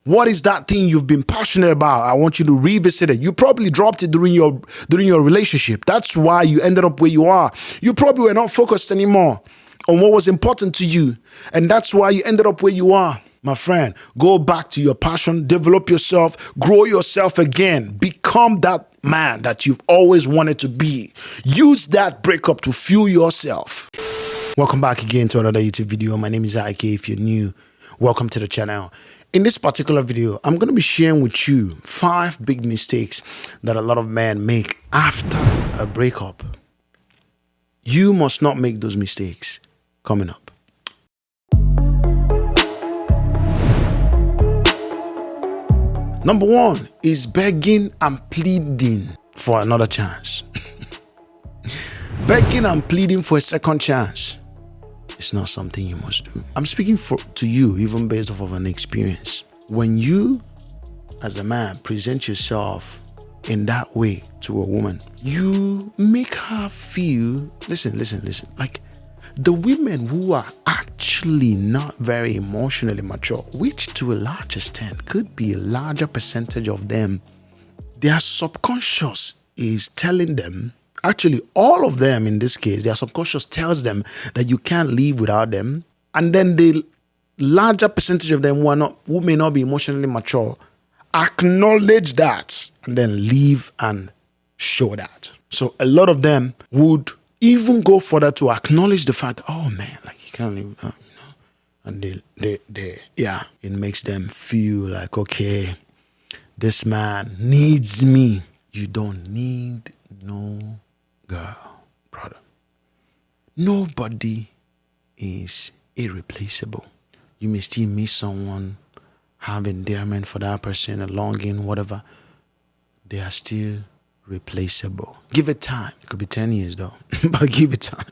What is that thing you've been passionate about? I want you to revisit it. You probably dropped it during your relationship. That's why you ended up where you are. You probably were not focused anymore on what was important to you. And that's why you ended up where you are. My friend, go back to your passion, develop yourself, grow yourself again, become that man that you've always wanted to be. Use that breakup to fuel yourself. Welcome back again to another YouTube video. My name is IK. If you're new, welcome to the channel. In this particular video, I'm going to be sharing with you 5 big mistakes that a lot of men make after a breakup. You must not make those mistakes. Coming up. Number 1 is begging and pleading for another chance. Begging and pleading for a second chance. It's not something you must do. I'm speaking to you even based off of an experience. When you, as a man, present yourself in that way to a woman, you make her feel, listen, like the women who are actually not very emotionally mature, which to a large extent could be a larger percentage of them, their subconscious is telling them, actually, all of them in this case, their subconscious tells them that you can't live without them. And then the larger percentage of them who may not be emotionally mature, acknowledge that and then leave and show that. So a lot of them would even go further to acknowledge the fact, oh man, like you can't live without me, and it makes them feel like, okay, this man needs me. You don't need no girl, brother. Nobody is irreplaceable. You may still miss someone, have endearment for that person, a longing, whatever. They are still replaceable. Give it time. It could be 10 years though, but give it time.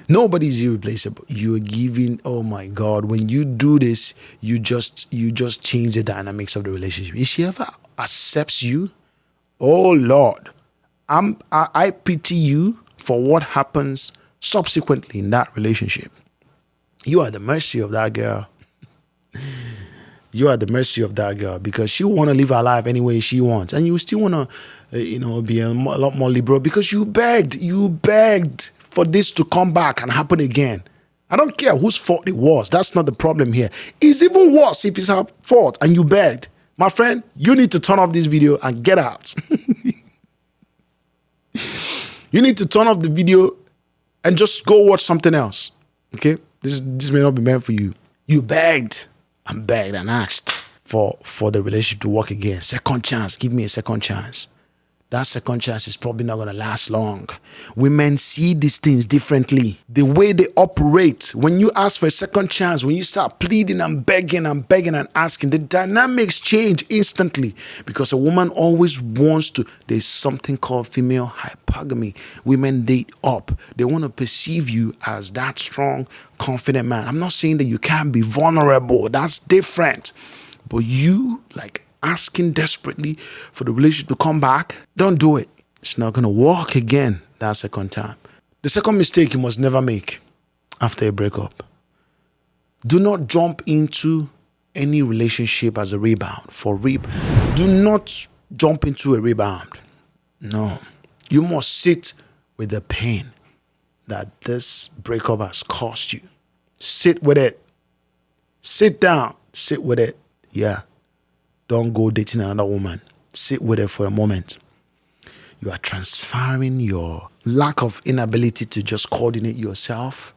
Nobody is irreplaceable. You're giving, oh my God, when you do this, you just change the dynamics of the relationship. If she ever accepts you, oh Lord, I pity you for what happens subsequently in that relationship. You are at the mercy of that girl. You are at the mercy of that girl because she want to live her life any way she wants. And you still want to, be a lot more liberal because you begged for this to come back and happen again. I don't care whose fault it was. That's not the problem here. It's even worse if it's her fault and you begged. My friend, you need to turn off this video and get out. You need to turn off the video and just go watch something else. Okay? This may not be meant for you. You begged and asked for the relationship to work again. Second chance. Give me a second chance. That second chance is probably not going to last long. Women see these things differently. The way they operate, when you ask for a second chance, when you start pleading and begging and asking, the dynamics change instantly because a woman always wants to, there's something called female hypergamy. Women date up. They want to perceive you as that strong, confident man. I'm not saying that you can't be vulnerable. That's different. But you, like, asking desperately for the relationship to come back, don't do it. It's not going to work again that second time. The second mistake you must never make after a breakup. Do not jump into any relationship as a rebound. Do not jump into a rebound. No. You must sit with the pain that this breakup has caused you. Sit with it. Sit down. Sit with it. Yeah. Don't go dating another woman. Sit with her for a moment. You are transferring your lack of inability to just coordinate yourself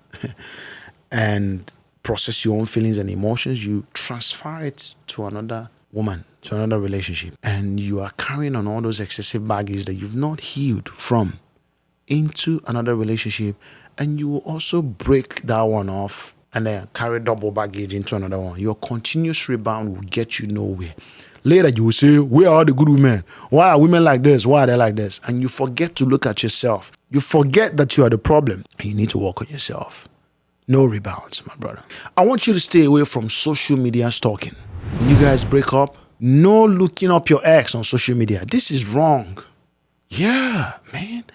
and process your own feelings and emotions. You transfer it to another woman, to another relationship. And you are carrying on all those excessive baggage that you've not healed from into another relationship. And you will also break that one off and then carry double baggage into another one. Your continuous rebound will get you nowhere. Later you will say, where are the good women? Why are women like this? Why are they like this? And you forget to look at yourself. You forget that you are the problem. And you need to work on yourself. No rebounds, my brother. I want you to stay away from social media stalking. When you guys break up, no looking up your ex on social media. This is wrong. Yeah, man.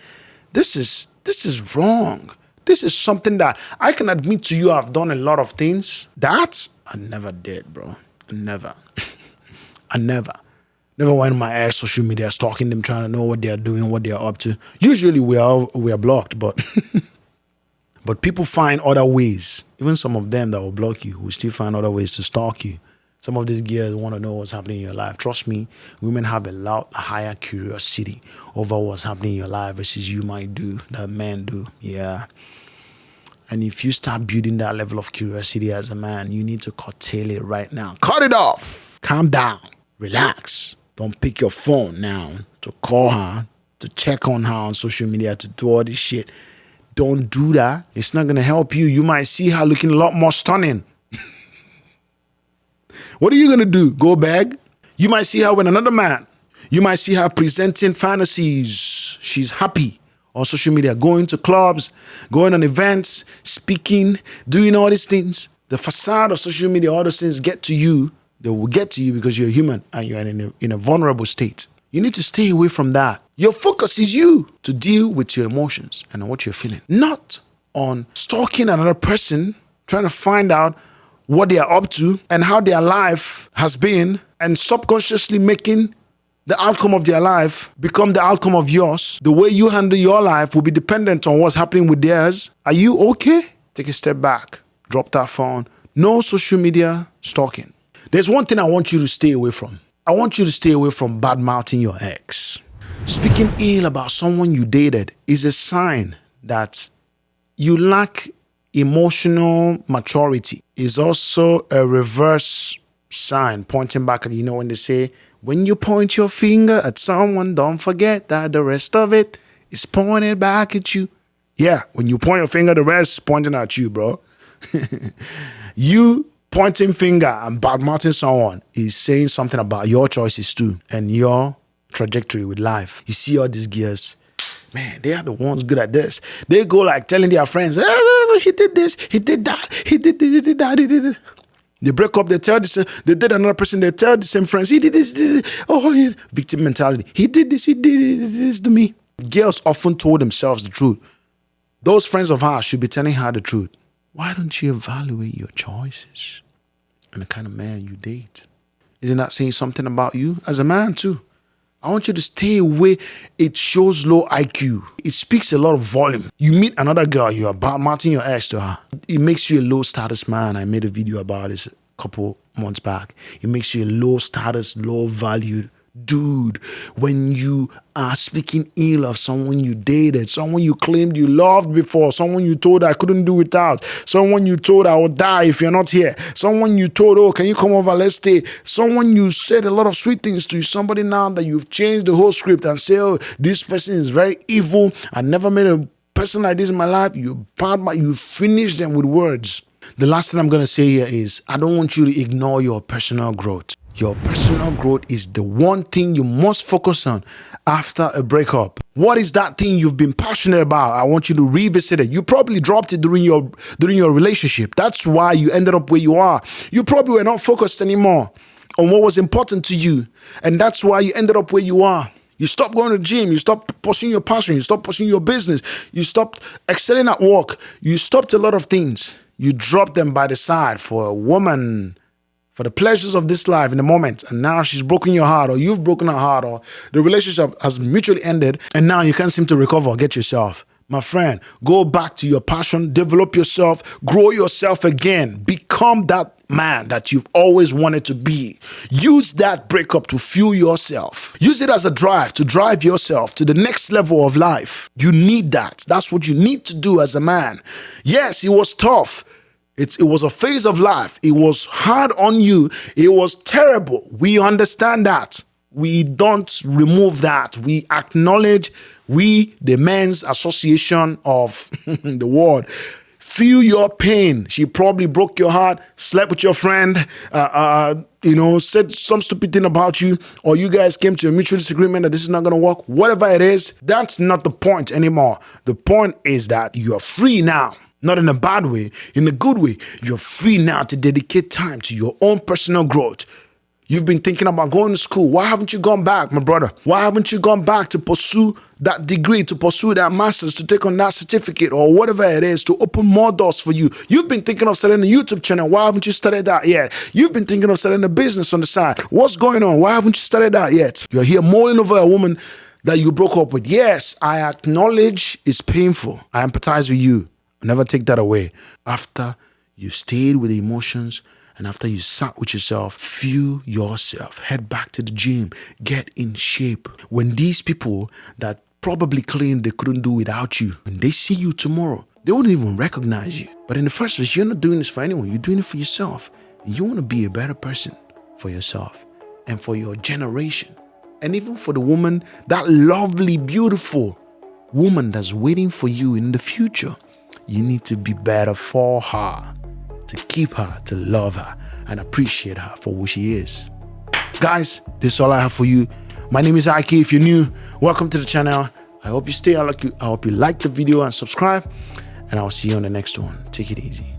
This is wrong. This is something that I can admit to you I've done a lot of things that I never did, bro. Never. I never went on my ex social media stalking them, trying to know what they're doing, what they're up to. Usually we are blocked, but but people find other ways. Even some of them that will block you will still find other ways to stalk you. Some of these girls want to know what's happening in your life. Trust me, women have a higher curiosity over what's happening in your life versus you might do, that men do. Yeah. And if you start building that level of curiosity as a man, you need to curtail it right now. Cut it off. Calm down. Relax. Don't pick your phone now to call her, to check on her on social media, to do all this shit. Don't do that. It's not going to help you. You might see her looking a lot more stunning. What are you going to do? Go beg? You might see her with another man. You might see her presenting fantasies. She's happy on social media, going to clubs, going on events, speaking, doing all these things. The facade of social media, all those things get to you. They will get to you because you're human and you're in a vulnerable state. You need to stay away from that. Your focus is you to deal with your emotions and what you're feeling. Not on stalking another person, trying to find out what they are up to and how their life has been, and subconsciously making the outcome of their life become the outcome of yours. The way you handle your life will be dependent on what's happening with theirs. Are you okay? Take a step back. Drop that phone. No social media stalking. There's one thing I want you to stay away from. I want you to stay away from bad mouthing your ex. Speaking ill about someone you dated is a sign that you lack emotional maturity. It's also a reverse sign pointing back at, when they say, when you point your finger at someone, don't forget that the rest of it is pointed back at you. Yeah, when you point your finger, the rest is pointing at you, bro. You pointing finger and bad-mouthing someone is saying something about your choices too and your trajectory with life. You see all these girls, man, they are the ones good at this. They go like telling their friends, he did this, he did that, he did that, he did it. They break up, they tell this, they did another person, they tell the same friends, he did this, victim mentality. He did this to me. Girls often told themselves the truth. Those friends of ours should be telling her the truth. Why don't you evaluate your choices and the kind of man you date? Isn't that saying something about you as a man too? I want you to stay away. It shows low IQ. It speaks a lot of volume. You meet another girl, you're about mounting your ex to her. It makes you a low status man. I made a video about this a couple months back. It makes you a low status, low valued dude when you are speaking ill of someone you dated, someone you claimed you loved before, someone you told I couldn't do without, someone you told I would die if you're not here, someone you told, oh, can you come over, let's stay, someone you said a lot of sweet things to, somebody now that you've changed the whole script and say, oh, this person is very evil, I never met a person like this in my life. You finish them with words. The last thing I'm going to say here is I don't want you to ignore your personal growth. Your personal growth is the one thing you must focus on after a breakup. What is that thing you've been passionate about? I want you to revisit it. You probably dropped it during your relationship. That's why you ended up where you are. You probably were not focused anymore on what was important to you. And that's why you ended up where you are. You stopped going to the gym. You stopped pursuing your passion. You stopped pursuing your business. You stopped excelling at work. You stopped a lot of things. You dropped them by the side for a woman, for the pleasures of this life in the moment, and now she's broken your heart, or you've broken her heart, or the relationship has mutually ended, and now you can't seem to recover. Get yourself. My friend, go back to your passion, develop yourself, grow yourself again, become that man that you've always wanted to be. Use that breakup to fuel yourself. Use it as a drive to drive yourself to the next level of life. You need that. That's what you need to do as a man. Yes, it was tough. It was a phase of life. It was hard on you. It was terrible. We understand that. We don't remove that. We acknowledge, we, the Men's Association of the world, feel your pain. She probably broke your heart, slept with your friend, said some stupid thing about you, or you guys came to a mutual disagreement that this is not going to work. Whatever it is, that's not the point anymore. The point is that you are free now. Not in a bad way, in a good way. You're free now to dedicate time to your own personal growth. You've been thinking about going to school. Why haven't you gone back, my brother? Why haven't you gone back to pursue that degree, to pursue that master's, to take on that certificate or whatever it is, to open more doors for you? You've been thinking of starting a YouTube channel. Why haven't you started that yet? You've been thinking of starting a business on the side. What's going on? Why haven't you started that yet? You're here mulling over a woman that you broke up with. Yes, I acknowledge it's painful. I empathize with you. I'll never take that away. After you've stayed with the emotions and after you sat with yourself, fuel yourself, head back to the gym, get in shape. When these people that probably claim they couldn't do without you, when they see you tomorrow, they wouldn't even recognize you. But in the first place, you're not doing this for anyone. You're doing it for yourself. You want to be a better person for yourself and for your generation. And even for the woman, that lovely, beautiful woman that's waiting for you in the future. You need to be better for her, to keep her, to love her, and appreciate her for who she is. Guys, this is all I have for you. My name is Ike. If you're new, welcome to the channel. I hope you stay. I hope you like the video and subscribe. And I'll see you on the next one. Take it easy.